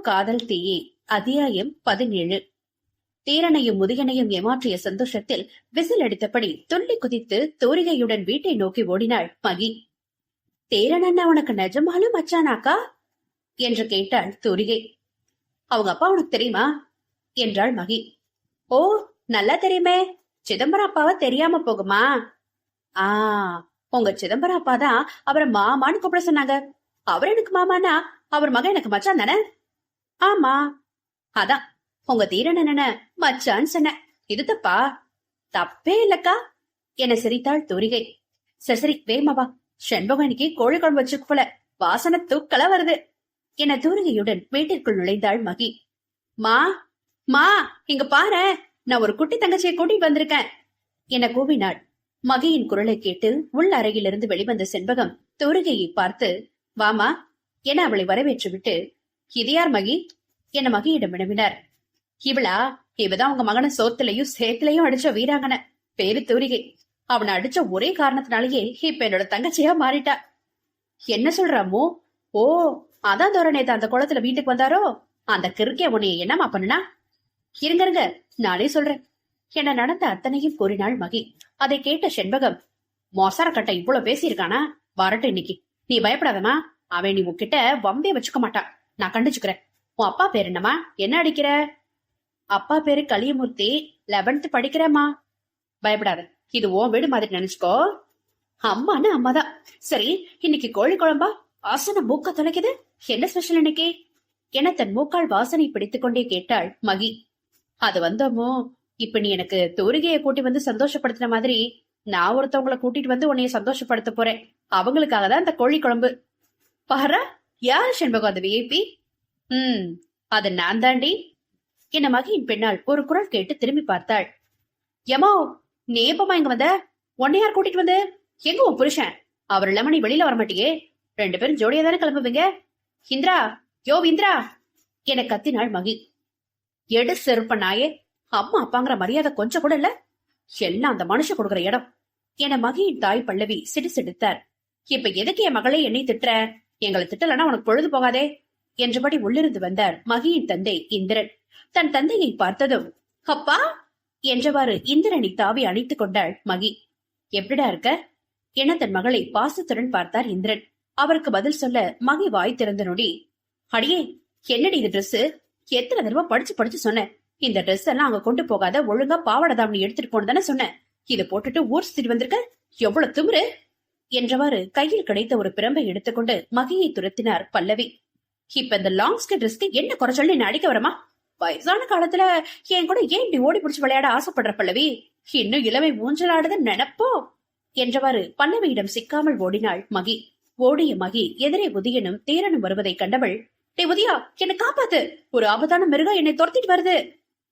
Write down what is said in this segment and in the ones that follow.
காதல் தீயே அத்தியாயம் 17. தீரனையும் முதியனையும் ஏமாற்றிய சந்தோஷத்தில் விசில் அடித்தபடி துள்ளி குதித்து தூரிகையுடன் வீட்டை நோக்கி ஓடினாள் மகி. தேரன் அண்ணா உனக்கு நிஜமாலும் மச்சானாக்கா என்று கேட்டாள் தூரிகை. அவங்க அப்பா உனக்கு தெரியுமா என்றாள் மகி. ஓ, நல்லா தெரியுமே. சிதம்பரம் அப்பாவை தெரியாம போகுமா? உங்க சிதம்பரம் அப்பா தான் அவரை மாமான்னு கூப்பிட சொன்னாங்க. அவர் எனக்கு மாமானா அவர் மகன் எனக்கு மச்சான் தானே? ஆமா, அதான் உங்க தீரன் என்ன மச்சான்னு சொன்ன. இது தப்பா? தப்பே இல்லக்கா என சிரித்தாள் தூரிகை. சரி சரி, வேகமாவா, செண்பகம் இன்னைக்கு கோழி குழம்பு வச்சுக்கு போல, வாசனை தூக்கலா வருது என தூரிகையுடன் வீட்டிற்குள் நுழைந்தாள் மகி. மா மா, இங்க பாரு, நான் ஒரு குட்டி தங்கச்சியை கூட்டிட்டு வந்திருக்கேன் என கூவினாள். மகியின் குரலை கேட்டு உள் அறையிலிருந்து வெளிவந்த செண்பகம் தூரிகையை பார்த்து, வாமா என அவளை வரவேற்று விட்டு, இது யார் மகி என மகியிடம் வினவினார். இவளா? இவதான் உங்க மகனை சோத்துலையும் சேத்துலையும் அடிச்ச வீராங்கன, பேரு தூரிகை. அவனை அடிச்ச ஒரே காரணத்தினாலேயே இப்ப என்னோட தங்கச்சியா மாறிட்டா. என்ன சொல்றாமோ? ஓ, அதான் தோர நேத்து அந்த குளத்துல வீட்டுக்கு வந்தாரோ, அந்த கிறுக்கே உன்னைய என்னமா பண்ணுனா? இருங்க நானே சொல்றேன் என நடந்த அத்தனையும் கூறினாள் மகி. அதை கேட்ட செண்பகம், மொசர கட்ட இவ்வளவு பேசியிருக்கானா? வரட்டும் இன்னைக்கு. நீ பயப்படாதமா, அவன் நீ உன்கிட்ட வம்பே வச்சுக்க மாட்டான், நான் கண்டிச்சுக்கிறேன். உன் அப்பா பேரு என்னமா? என்ன அடிக்கிற? அப்பா பேரு கலியமூர்த்தி, 11th படிக்கிறேம்மா. பயப்படாத, இது உன் வீடு மாதிரி நினைச்சுக்கோ. அம்மான்னு அம்மாதான். சரி, இன்னைக்கு கோழி குழம்பா? வாசனை மூக்க தொலைக்குது, என்ன ஸ்பெஷல் இன்னைக்கு என தன் மூக்கால் வாசனை பிடித்துக் கொண்டே கேட்டாள் மகி. அது வந்தோமோ, இப்ப நீ எனக்கு தூரிகையை கூட்டி வந்து சந்தோஷப்படுத்தின மாதிரி நான் ஒருத்தவங்களை கூட்டிட்டு வந்து உன்னைய சந்தோஷப்படுத்த போறேன். அவங்களுக்காக தான் இந்த கோழி குழம்பு. பாரா, யார் செண்பகம் அது விஐபி? அது நான் தாண்டி என மகியின் பின்னால் ஒரு குரல் கேட்டு திரும்பி பார்த்தாள். எமோ, நீ எப்பமா இங்க வந்த? உன்னை யார் கூட்டிட்டு வந்து? எங்க உன் புருஷன்? அவர் இல்லாம நீ வெளியில வரமாட்டியே. 2 பேரும் ஜோடியா தானே கிளம்புவீங்க. இந்திரா, யோ இந்திரா என கத்தினாள் மகி. எடு செருப்ப நாயே, அம்மா அப்பாங்கிற மரியாதை கொஞ்சம் கூட இல்ல, எல்லாம் அந்த மனுஷ கொடுக்குற இடம் என மகியின் தாய் பல்லவி சிடுசிடுத்தார். இப்ப எதுக்கு என் மகளே என்னை திட்டுற? எங்களை திட்டலன்னா உனக்கு பொழுது போகாதே என்றபடி உள்ளிருந்து வந்தார் மகியின் தந்தை இந்திரன். தன் தந்தையை பார்த்ததும் அப்பா என்றவாறு இந்திரனை தாவி அணைத்துக் கொண்டாள் மகி. எப்படிடா இருக்க என தன் மகளை பாசத்துடன் பார்த்தார் இந்திரன். அவருக்கு பதில் சொல்ல மகி வாய் திறந்த நொடி, அடியே என்னடி இது ட்ரெஸ்? எத்தனை தடவை படிச்சு சொன்ன, இந்த ட்ரெஸ் எல்லாம் அங்க கொண்டு போகாத, ஒழுங்கா பாவாடை தாவணி எடுத்துட்டு போனதானே சொன்ன. இதை போட்டுட்டு ஊர் சுத்திட்டு வந்திருக்க, எவ்வளவு திமிரு என்றவாறு கையில் கிடைத்த ஒரு பிரம்பை எடுத்துக்கொண்டு மகியை துரத்தினார் பல்லவி. இப்ப இந்த லாங் ஸ்கர்ட் ட்ரெஸ்க்கு என்ன குறைச்சல் என்ன அடிக்க வரமா? வயசான காலத்துல என் கூட ஏன் இப்படி ஓடி பிடிச்சு விளையாட ஆசைப்படுற பல்லவி? இன்னும் இளமை ஊஞ்சலாடுத நினைப்போ என்றவாறு பல்லவியிடம் சிக்காமல் ஓடினாள் மகி. ஓடிய மகி எதிரே உதயனும் தீரனும் வருவதை கண்டவள், டே உதயா, என்னை காப்பாத்து, ஒரு ஆபத்தான மிருகம் என்னை துரத்திட்டு வருது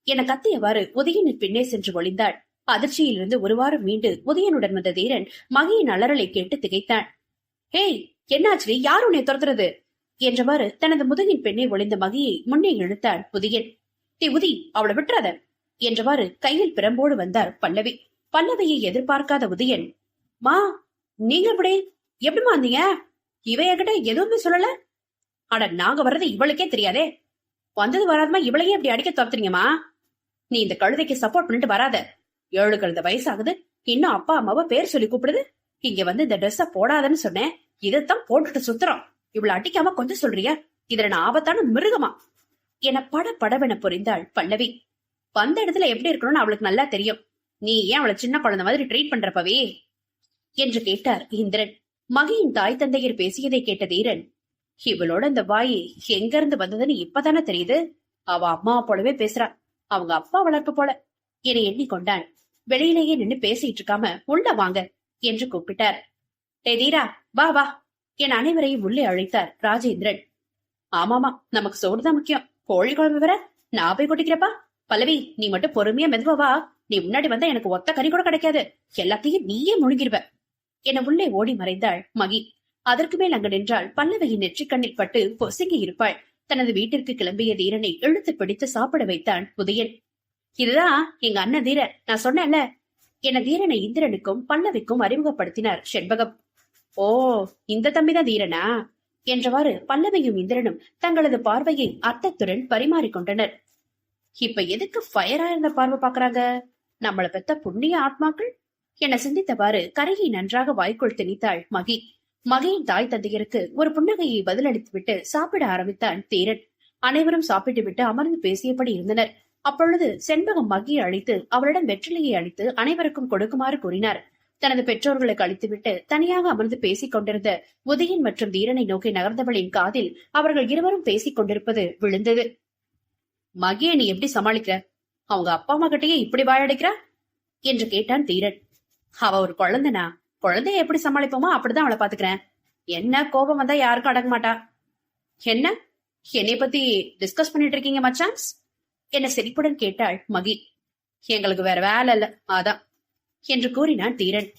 என கத்தியவாறு உதயனின் பின்னே சென்று ஒளிந்தாள். அதிர்ச்சியிலிருந்து ஒரு வாரம் மீண்டு உதயனுடன் வந்த தீரன் மகியின் அலறலை கேட்டு திகைத்தான். ஹேய், என்னாச்சு? யார் உன்னை துரத்துறது என்றவாறு தனது முதுகின் பெண்ணை ஒளிந்த மகியை முன்னே இழுத்தான் உதயன். டே உதி, அவளை விட்டுறாத என்றவாறு கையில் பிரம்போடு வந்தார் பல்லவி. பல்லவியை எதிர்பார்க்காத உதயன், மா நீங்க எப்படிமா வந்தீங்க? இவையகிட்ட எதுவுமே சொல்லல. அட, நாங்க வர்றது இவளுக்கே தெரியாதே. வந்தது வராதமா இவளையே இப்படி அடிக்க துரத்துறீங்கம்மா. நீ இந்த கழுதைக்கு சப்போர்ட் பண்ணிட்டு வராத. 7 கழுத வயசாகுது, இன்னும் அப்பா அம்மாவை பேர் சொல்லி கூப்பிடுது. இங்க வந்து இந்த ட்ரெஸ்ஸ போடாதன்னு சொன்னேன், இதைத்தான் போட்டுட்டு சுத்துறோம். இவளை அடிக்காம கொஞ்சம் சொல்றியா? இதுல நான் ஆபத்தான மிருகமா என படபடவென புரிந்தாள் பல்லவி. வந்த இடத்துல எப்படி இருக்கணும்னு அவளுக்கு நல்லா தெரியும். நீ ஏன் அவளை சின்ன குழந்தை மாதிரி ட்ரீட் பண்றப்பவே என்று கேட்டார் இந்திரன். மகியின் தாய் தந்தையர் பேசியதை கேட்ட தீரன், இவளோட இந்த வாய் எங்க இருந்து வந்ததுன்னு இப்பதானே தெரியுது. அவ அம்மா போலவே பேசுறா, அவங்க அப்பா வளர்ப்பு போல என எண்ணிக்கொண்டான். வெளியிலேயே நின்னு பேசிட்டு இருக்காம உள்ள வாங்க என்று கூப்பிட்டார். டே தீரா, வா வா என அனைவரையும் உள்ளே அழைத்தார் ராஜேந்திரன். ஆமாமா, நமக்கு சோறுதான் முக்கியம், கோழி குழம்பு வேற நான் போய் கொட்டிக்கிறப்பா. பல்லவி, நீ மட்டும் பொறுமையா மெதுவா வா. நீ முன்னாடி வந்தா எனக்கு ஒத்த கறி கூட கிடைக்காது, எல்லாத்தையும் நீயே முழுங்கிருவ என உள்ளே ஓடி மறைந்தாள் மகி. அதற்கு மேல் அங்கு நின்றால் பல்லவியின் நெற்றிக்கண்ணில் பட்டு பொசுங்கி இருப்பாள். தனது வீட்டிற்கு கிளம்பிய தீரனை இழுத்து பிடித்து சாப்பிட வைத்தான் உதயன். இதுதான் எங்க அண்ணன் தீரன், நான் சொன்னேன்ல என தீரனை இந்திரனுக்கும் பல்லவிக்கும் அறிமுகப்படுத்தினார் செண்பகம். ஓ, இந்த தம்பிதான் தீரனா? என்றவாறு பல்லவியும் இந்திரனும் தங்களது பார்வையை அர்த்தத்துடன் பரிமாறிக்கொண்டனர். இப்ப எதுக்கு ஃபயரா இருந்த பார்வை பாக்குறாங்க? நம்மள பெத்த புண்ணிய ஆத்மாக்கள் என சிந்தித்தவாறு கரையை நன்றாக வாய்க்குள் திணித்தாள் மகி. மகியின் தாய் தந்தையருக்கு ஒரு புன்னகையை பதிலளித்துவிட்டு சாப்பிட ஆரம்பித்தான் தீரன். அனைவரும் சாப்பிட்டு விட்டு அமர்ந்து பேசியபடி இருந்தனர். அப்பொழுது செண்பகம் மகியை அழைத்து அவளிடம் வெற்றிலையை அளித்து அனைவருக்கும் கொடுக்குமாறு கூறினார். தனது பெற்றோர்களுக்கு அளித்துவிட்டு தனியாக அமர்ந்து பேசிக் கொண்டிருந்த உதயன் மற்றும் தீரனை நோக்கி நகர்ந்தவளின் காதில் அவர்கள் இருவரும் பேசிக் கொண்டிருப்பது விழுந்தது. மகியை நீ எப்படி சமாளிக்கிற? அவங்க அப்பா அம்மா கிட்டயே இப்படி வாயடைக்கிறா என்று கேட்டான் தீரன். அவ ஒரு குழந்தைனா, குழந்தைய எப்படி சமாளிப்போமோ அப்படிதான் அவளை பாத்துக்கிறேன். என்ன கோபம் வந்தா யாருக்கும் அடங்க மாட்டா. என்ன என்னை பத்தி டிஸ்கஸ் பண்ணிட்டு இருக்கீங்க மச்சான்ஸ் என்ன சிரிப்புடன் கேட்டாள் மகி. எங்களுக்கு வேற வேலை இல்ல அதான் என்று கூறினான் தீரன்.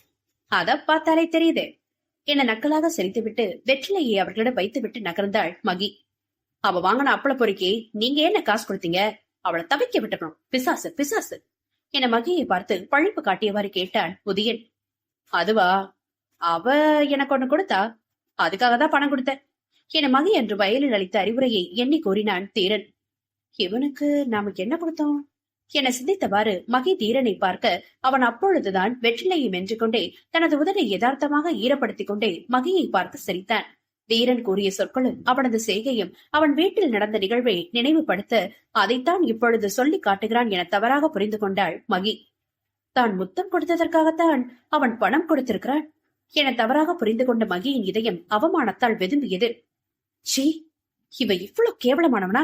அத பார்த்தாலே தெரியுதே என நக்கலாக சிரித்துவிட்டு வெற்றிலையை அவர்களிடம் வைத்துவிட்டு நகர்ந்தாள் மகி. அவ வாங்கின அப்பள பொறுக்கி நீங்க என்ன காசு கொடுத்தீங்க? அவளை தவிக்க விட்டுறணும், பிசாசு பிசாசு என மகியை பார்த்து பழிப்பு காட்டியவாறு கேட்டான் உதயன். அதுவா, அவ எனக்கு ஒண்ணு கொடுத்தா, அதுக்காக தான் பணம் கொடுத்த என மகி என்று வயலில் அளித்த அறிவுரையை எண்ணி கூறினான் தீரன். இவனுக்கு நாம என்ன கொடுத்தோம் என சிந்தித்தவாறு மகி தீரனை பார்க்க அவன் அப்பொழுதுதான் வெற்றிலையை மென்று கொண்டே தனது உதடை யதார்த்தமாக ஈரப்படுத்திக் கொண்டே மகியை பார்த்து சிரித்தான். தீரன் கூறிய சொற்களும் அவனது செய்கையும் அவன் வீட்டில் நடந்த நிகழ்வை நினைவுபடுத்த அதைத்தான் இப்பொழுது சொல்லி காட்டுகிறான் என தவறாக புரிந்து கொண்டாள் மகி. தான் முத்தம் கொடுத்ததற்காகத்தான் அவன் பணம் கொடுத்திருக்கிறான் என தவறாக புரிந்து கொண்ட மகியின் இதயம் அவமானத்தால் வெதும்பியது. சீ, இவ இவ்வளவு கேவலமானவனா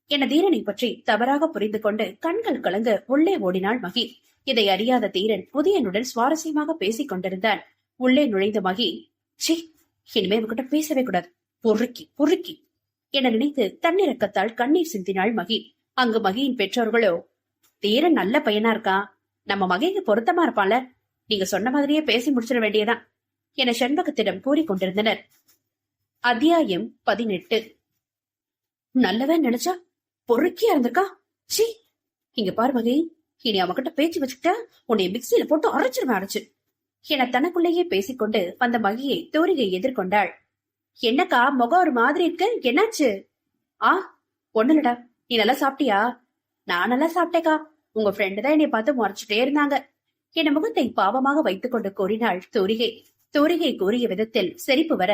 என தீரனை பற்றி தவறாக புரிந்து கொண்டு கண்கள் கலங்க உள்ளே ஓடினாள் மகி. இதை அறியாத தீரன் உதயனுடன் சுவாரஸ்யமாக பேசிக் கொண்டிருந்தான். உள்ளே நுழைந்த மகி, சீ, இனிமே அவகிட்ட பேசவே கூடாது, பொறுக்கி பொறுக்கி என நினைத்து தன்னிறக்கத்தால் கண்ணீர் சிந்தினாள் மகி. அங்கு மகியின் பெற்றோர்களோ, தீரன் நல்ல பையனா இருக்கான், நம்ம மகைக்கு பொருத்தமா இருப்பான்ல, நீங்க சொன்ன மாதிரியே பேசி முடிச்சிட வேண்டியதான் என செண்பகத்திடம் கூறிக்கொண்டிருந்தனர். அத்தியாயம் 18. நல்லவன் நினைச்சா பொறுக்கியா இருந்திருக்கா. சி, இங்க பாரு மகை, இனி அவகிட்ட பேச்சு வச்சுக்கிட்ட உன்னை மிக்சியில போட்டு அரைச்சிருவேன் அரைச்சு என தனக்குள்ளேயே பேசிக்கொண்டு வந்த மகியை தோரிகை எதிர்கொண்டாள். என்னக்கா முகம் ஒரு மாதிரி இருக்கு, என்னாச்சு? ஆ, ஒண்ணுலடா, நீ நல்லா சாப்பிட்டியா? நான் நல்லா சாப்பிட்டேக்கா, உங்க ஃப்ரெண்டு தான் என்னை பார்த்து முறைச்சிட்டே இருந்தாங்க என முகத்தை பாவமாக வைத்துக் கொண்டு கூறினாள் தோரிகை. தோரிகை கூறிய விதத்தில் சிரிப்பு வர,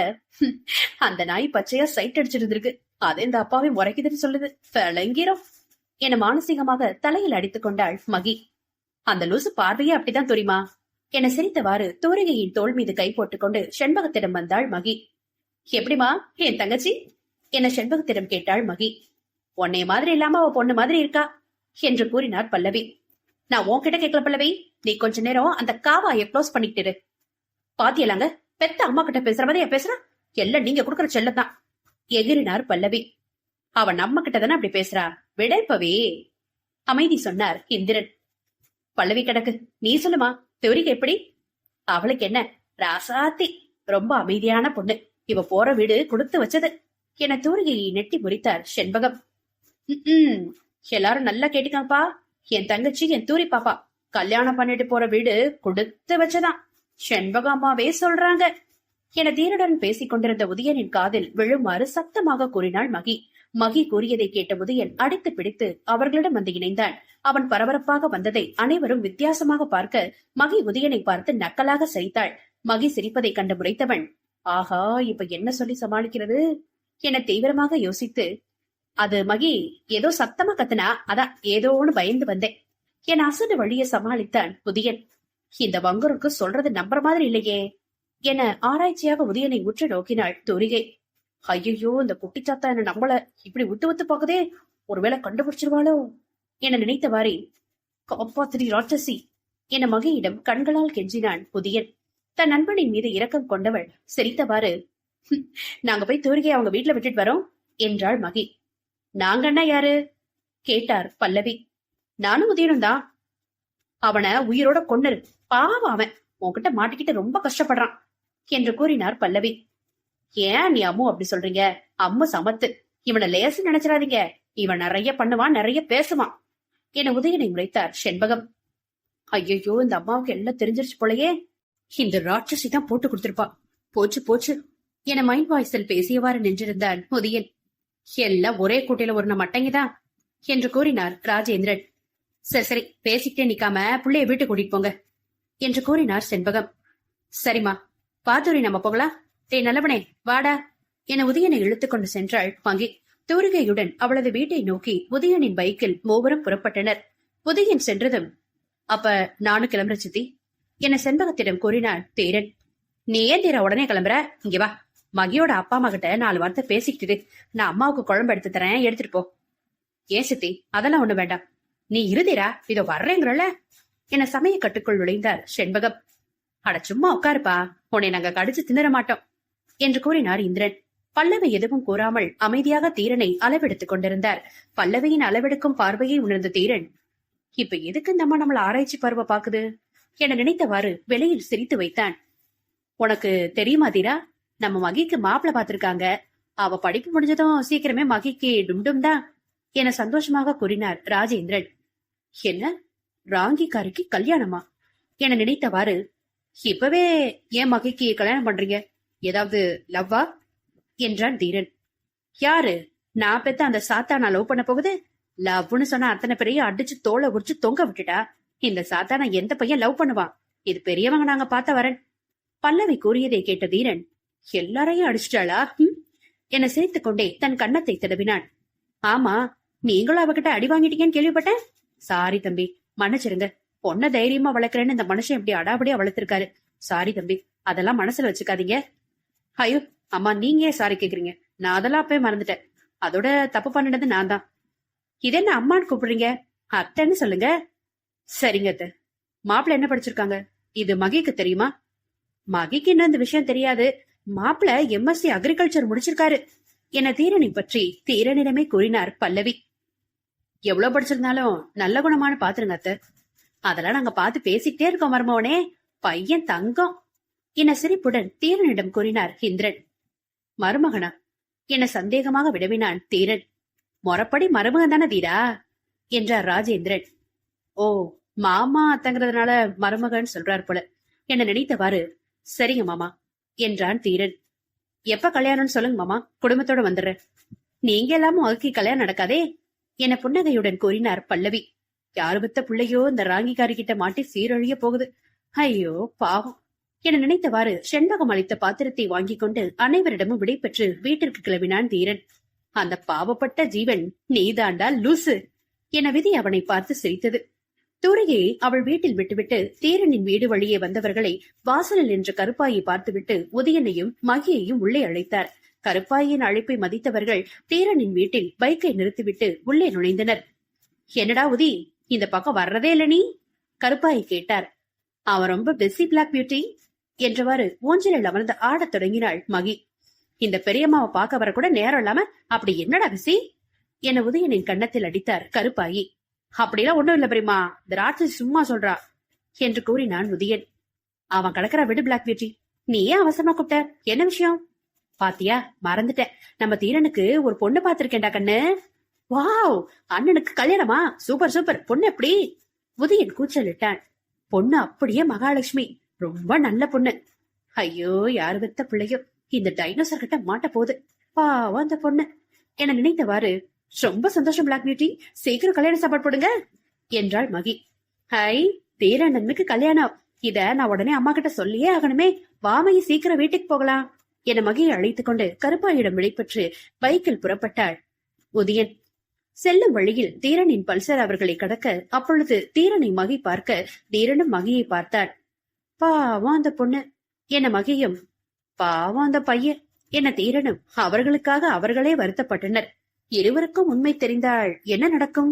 அந்த நாய் பச்சையா சைட் அடிச்சிருந்திருக்கு, அது இந்த அப்பாவை முறைக்குதுன்னு சொல்லுது, விளங்கிறோம் என மானசீகமாக தலையில் அடித்துக் கொண்டாள் மகி. அந்த லூசு பார்வையே அப்படிதான் தெரியுமா என சிரித்தவாறு தோரிகையின் தோள் மீது கை போட்டுக்கொண்டு செண்பகத்திடம் வந்தாள் மகி. எப்படிமா என் தங்கச்சி என செண்பகத்திடம் கேட்டாள் மகி. உன்னைய மாதிரி இல்லாம அவ பொண்ணு மாதிரி இருக்கா என்று கூறினார் பல்லவி. நான் உன்கிட்ட கேட்கல பல்லவி, நீ கொஞ்ச நேரம் அந்த காவாயை க்ளோஸ் பண்ணிட்டு பாத்தியலாங்க, பெத்த அம்மா கிட்ட பேசுற மாதிரி பேசுறா, எல்லாம் நீங்க குடுக்கற செல்லத்தான் எகிரினார் பல்லவி. அவ நம்ம கிட்ட தானே அப்படி பேசுறா, விடைப்பவே அமைதி சொன்னார் இந்திரன். பல்லவி கிடக்கு, நீ சொல்லுமா, தோரிகை எப்படி? அவளுக்கு என்ன ராசாத்தி, ரொம்ப அமைதியான பொண்ணு, இவ போற வீடு கொடுத்து வச்சது என தோரிகையை நெட்டி முறித்தார் செண்பகம். எல்லாரும் நல்லா கேட்டுக்காப்பா, என் தங்கச்சி என் தூரி பாப்பா கல்யாணம் பண்ணிட்டு போற வீடு கொடுத்து வச்சதான், செண்பகம் அம்மாவே சொல்றாங்க என தீரனுடன் பேசிக் கொண்டிருந்த உதயனின் காதில் விழுமாறு சத்தமாக கூறினாள் மகி. மகி கூறியதை கேட்ட உதயன் அடித்து பிடித்து அவர்களிடம் வந்து இணைந்தான். அவன் பரபரப்பாக வந்ததை அனைவரும் வித்தியாசமாக பார்க்க மகி உதயனை பார்த்து நக்கலாக சிரித்தாள். மகி சிரிப்பதை கண்டு முறைத்தவன், ஆஹா, இப்ப என்ன சொல்லி சமாளிக்கிறது என தீவிரமாக யோசித்து, அது மகி ஏதோ சத்தமா கத்துனா, அதான் ஏதோன்னு பயந்து வந்தேன் என அசடு வழிய சமாளித்தான் உதயன். இந்த வங்குருக்கு சொல்றது நம்புற மாதிரி இல்லையே என ஆராய்ச்சியாக உதயனை உற்று நோக்கினாள் தோரிகை. ஐயோ, இந்த குட்டிச்சாத்தா என்ன நம்மள இப்படி உத்து உத்து பாக்குதே, ஒருவேளை கண்டுபிடிச்சிருவாளோ என நினைத்தவாறே, காப்பாத்திரி ராட்சசி என மகியிடம் கண்களால் கெஞ்சினான் உதயன். தன் நண்பனின் மீது இரக்கம் கொண்டவள் சிரித்தவாறு, நாங்க போய் தோரிகை அவங்க வீட்டுல விட்டுட்டு வரோம் என்றாள் மகி. நாங்கண்ணா யாரு கேட்டார் பல்லவி. நானும் உதயனும் தான். அவனை உயிரோட கொன்னரு, பாவம் அவன் உன்கிட்ட மாட்டிக்கிட்டு ரொம்ப கஷ்டப்படுறான் என்று கூறினார் பல்லவி. ஏன் நீ அம்மு அப்படி சொல்றீங்க? அம்மு சமத்து, இவனை லேசு நினைச்சிடாதீங்க, இவன் நிறைய பண்ணுவான், நிறைய பேசுவான் என உதயனை முறைத்தார் செண்பகம். ஐயோ, இந்த அம்மாவுக்கு எல்லாம் தெரிஞ்சிருச்சு போலயே, இந்த ராட்சசி தான் போட்டு கொடுத்திருப்பா, போச்சு போச்சு என மைண்ட் வாய்ஸில் பேசியவாறு நின்றிருந்தான் உதயன். எல்லாம் ஒரே கூட்டையில ஒரு மட்டங்கிதான் என்று கூறினார் ராஜேந்திரன். சரி சரி, பேசிக்கிட்டே நிக்காம புள்ளைய வீட்டுக்கு கூட்டிட்டு போங்க என்று கூறினார் செண்பகம். சரிம்மா, பாத்தூரி நம்ம போகலாம். டே நல்லவனே வாடா என உதயனை இழுத்துக்கொண்டு சென்றாள் மகி. தூரிகையுடன் அவளது வீட்டை நோக்கி உதயனின் பைக்கில் மூவரும் புறப்பட்டனர். உதயன் சென்றதும், அப்ப நானும் கிளம்புற சித்தி என செண்பகத்திடம் கூறினாள் தீரன். நீ ஏன் தீர உடனே கிளம்புற? இங்க வா, மகியோட அப்பா அம்மா கிட்ட 4 வார்த்தை பேசிக்கிட்டு நான் அம்மாவுக்கு குழம்பு எடுத்து தரேன், எடுத்துட்டு போ. ஏன் சித்தி, அதெல்லாம் ஒண்ணு வேண்டாம், நீ இருதீரா, இதோ வர்றேங்கிறல என சமய கட்டுக்குள் நுழைந்தார் செண்பகம். அட சும்மா உட்காருப்பா, உன்னை நாங்க கடிச்சு திணற மாட்டோம் என்று கூறினார் இந்திரன். பல்லவி எதுவும் கூறாமல் அமைதியாக தீரனை அளவெடுத்துக் கொண்டிருந்தார். பல்லவியின் அளவெடுக்கும் பார்வையை உணர்ந்த தீரன், இப்ப எதுக்கு இந்த அம்மா நம்மள ஆராய்ச்சி பருவ பாக்குது என நினைத்தவாறு வெளியில் சிரித்து வைத்தான். உனக்கு தெரியுமா தீரா, நம்ம மகிக்கு மாப்பிள்ள பாத்திருக்காங்க. அவ படிப்பு முடிஞ்சதும் சீக்கிரமே மகிக்கு டும்டும் தான் என சந்தோஷமாக கூறினார் ராஜேந்திரன். என்ன, ராங்கிக்காரிக்கு கல்யாணமா என நினைத்தவாறு, இப்பவே ஏன் மகிக்கு கல்யாணம் பண்றீங்க, ஏதாவது லவ்வா என்றான் தீரன். யாரு, நான் பெத்த அந்த சாத்தா நான் லவ் பண்ண போகுது? லவ்னு சொன்னா அத்தனை பெரிய அடிச்சு தோலை உரிச்சு தொங்க விட்டுட்டா. இந்த சாத்தானா எந்த பையன் லவ் பண்ணுவான்? இது பெரியவங்க நாங்க பார்த்த வரேன். பல்லவி கூறியதை கேட்ட தீரன், எல்லாரையும் அடிச்சிட்டாளா என சிரித்துக் கொண்டே தன் கன்னத்தை தடவினான். ஆமா, நீங்களும் அவகிட்ட அடி வாங்கிட்டீங்கன்னு கேள்விப்பட்டேன். சாரி தம்பி, மன்னிச்சிருங்க. பொண்ண தைரியமா வளர்க்கறேன்னு இந்த மனுஷன் இப்படி அடாபடியா வளர்த்திருக்காரு. சாரி தம்பி, அதெல்லாம் மனசுல வச்சுக்காதீங்க. ஐயோ அம்மா, நீங்க ஏன் சாரி கேக்குறீங்க? நான் அதெல்லாம் அப்பவே மறந்துட்டேன். அதோட தப்பு பண்ணினது நான் தான். இதென்ன அம்மான்னு கூப்பிடுறீங்க? அத்தைன்னு சொல்லுங்க. சரிங்க அத்தை. மாப்பிள்ள என்ன படிச்சிருக்காங்க? இது மகிக்கு தெரியுமா? மகிக்கு இன்னும் இந்த விஷயம் தெரியாது. மாப்பிள்ள MSc அக்ரிகல்ச்சர் முடிச்சிருக்காரு என தீரனை பற்றி தீரனிடமே கூறினார் பல்லவி. எவ்வளவு படிச்சிருந்தாலும் நல்ல குணமான பாத்துருங்க அத்தை. அதெல்லாம் நாங்க பார்த்து பேசிக்கிட்டே இருக்கோம் மருமவனே, பையன் தங்கம் என சிரிப்புடன் தீரனிடம் கூறினார் இந்திரன். மருமகனா என சந்தேகமாக விடவினான் தீரன். மொறப்படி மருமகன் தானே தீரா என்றார் ராஜேந்திரன். ஓ, மாமா அத்தங்கிறதுனால மருமகன் சொல்றார் போல என நினைத்தவாறு, சரிங்க மாமா என்றான் தீரன். எப்ப கல்யாணம்னு சொல்லுங்க மாமா, குடும்பத்தோட வந்துடுறேன். நீங்க எல்லாமும் அதுக்கு கல்யாணம் நடக்காதே என புன்னகையுடன் கூறினார் பல்லவி. யாரு வித்த பிள்ளையோ இந்த ராங்கிக்காரி கிட்ட மாட்டி சீரழிய போகுது. ஐயோ பாவம் என நினைத்தவாறு செண்பகம் அளித்த பாத்திரத்தை வாங்கிக் கொண்டு அனைவரிடமும் விடை பெற்று வீட்டிற்கு கிளம்பினான் தீரன். அந்த பாவப்பட்ட ஜீவன் நீதாண்டா லூசு என விதி அவனை பார்த்து சிரித்தது. தூரியை அவள் வீட்டில் விட்டுவிட்டு தீரனின் வீடு வழியே வந்தவர்களை வாசலில் நின்ற கருப்பாயை பார்த்துவிட்டு உதயனையும் மகியையும் உள்ளே அழைத்தார். கருப்பாயின் அழைப்பை மதித்தவர்கள் தீரனின் வீட்டில் பைக்கை நிறுத்திவிட்டு உள்ளே நுழைந்தனர். என்னடா உதி, இந்த பக்கம் வர்றதே இல்ல நீ? கருப்பாயை கேட்டார். அவன் ரொம்ப பிஸி பிளாக் பியூட்டி என்றவாறு ஊஞ்சலில் அமர்ந்து ஆடத் தொடங்கினாள் மகி. இந்த பெரியம்மாவை பார்க்க வர கூட நேரம் இல்லாம அப்படி என்னடா பிஸி என உதயனின் கன்னத்தில் அடித்தார் கருப்பாயி. அப்படிலாம் ஒண்ணும் இல்ல பெரியம்மா, திராட்சை சும்மா சொல்றா என்று கூறினான் உதயன். அவன் கிடக்குற விடு பிளாக் பியூட்டி, நீ ஏன் அவசரமா கூப்பிட்ட? என்ன விஷயம்? பாத்தியா, மறந்துட்டேன், நம்ம தீரனுக்கு ஒரு பொண்ணு பாத்திருக்கேன்டா கண்ணு. வாவ், அண்ணனுக்கு கல்யாணமா? சூப்பர் சூப்பர், பொண்ணு எப்படி? உதயன் கூச்சலிட்டான். பொண்ணு அப்படியே மகாலட்சுமி, ரொம்ப நல்ல பொண்ணு. ஐயோ, யாரு வித்த பிள்ளையோ இந்த டைனோசர் கிட்ட மாட்ட போகுது, பாவம் அந்த பொண்ணு என நினைத்தவாறு, ரொம்ப சந்தோஷம் பிளாக் பியூட்டி, சீக்கிரம் கல்யாண சாப்பாடு போடுங்க என்றாள் மகி. ஹை, தீரண்ணனுக்கு கல்யாணம், இத நான் உடனே அம்மா கிட்ட சொல்லியே ஆகணுமே. வாமையை சீக்கிரம் வீட்டுக்கு போகலாம் என மகியை அழைத்துக் கொண்டு கருப்பாயிடம் விடைபெற்று பைக்கில் புறப்பட்டாள். உதயன் செல்லும் வழியில் தீரனின் பல்சர் அவர்களை கடக்க, அப்பொழுது தீரனை மகி பார்க்க தீரனும் மகியை பார்த்தாள். பாவம் அந்த பொண்ணு என மகியும், பாவம் அந்த பையன் என தீரனும் அவர்களுக்காக அவர்களே வருத்தப்பட்டனர். இருவருக்கும் உண்மை தெரிந்தால் என்ன நடக்கும்?